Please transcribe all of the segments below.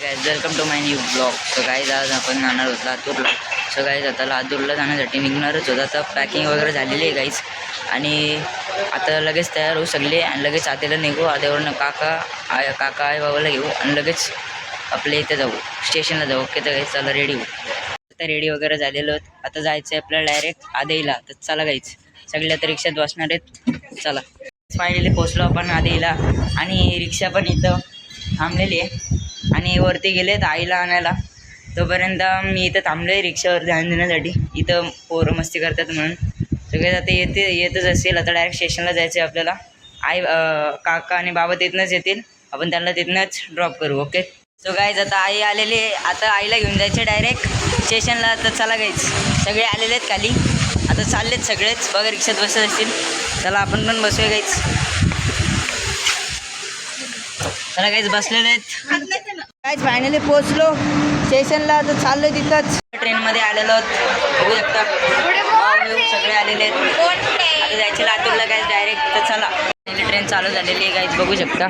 Guys welcome to my new blog. So guys आज आपण जाणार होतो लातूरला. सो गाईज आता लातूरला जाण्यासाठी निघणारच होता. आता पॅकिंग वगैरे झालेली आहे गाईज आणि आता लगेच तयार होऊ सगळे आणि लगेच आतेला निघू. आत्यावरनं काका आई बाबाला घेऊ आणि लगेच आपल्या इथे जाऊ, स्टेशनला जाऊ. ओके तर गाईज चला रेडी होऊ. आता रेडी वगैरे झालेलो आहेत. आता जायचं आहे आपल्याला डायरेक्ट आदेईला. तर चला गाईज सगळे आता रिक्षात बसणार आहेत. चला फायनली पोचलो आपण आदेईला आणि रिक्षा पण इथं थांबलेली आहे आणि वरती गेलेत आईला आणायला. तोपर्यंत मी इथं थांबलो आहे रिक्षावर ध्यान देण्यासाठी. इथं पोरं मस्ती करतात म्हणून. सगळे आता येतच असेल. आता डायरेक्ट स्टेशनला जायचं आहे आपल्याला. काका आणि बाबा तिथनंच येतील. आपण त्यांना तिथनंच ड्रॉप करू. ओके सो गाईज आता आई आलेली आहे. आता आईला घेऊन जायचे डायरेक्ट स्टेशनला. तर चला गाईज सगळे आलेले आहेत खाली. आता चाललेत सगळेच बघा रिक्षात बसत असतील. चला आपण पण बसूया गाईज. चला गाईज बसलेले आहेत. गाईज फायनली पोहोचलो स्टेशनला. तर चाललो तिथंच. ट्रेनमध्ये आलेलो आहोत बघू शकता. सगळे आलेले आहेत. आता जायचे लातूरला गाईज डायरेक्ट. तर चला ट्रेन चालू झालेली आहे गाईज बघू शकता.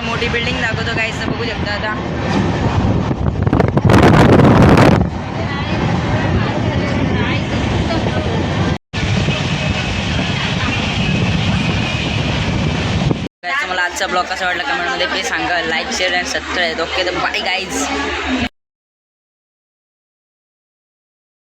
मोठी बिल्डिंग दाखवतो गाईज तर बघू शकता. आता मला आजचा ब्लॉग कसा वाटला कमेंटमध्ये प्लीज सांगा. लाईक शेअर आणि सबस्क्राईब. ओके तर बाय गाईज.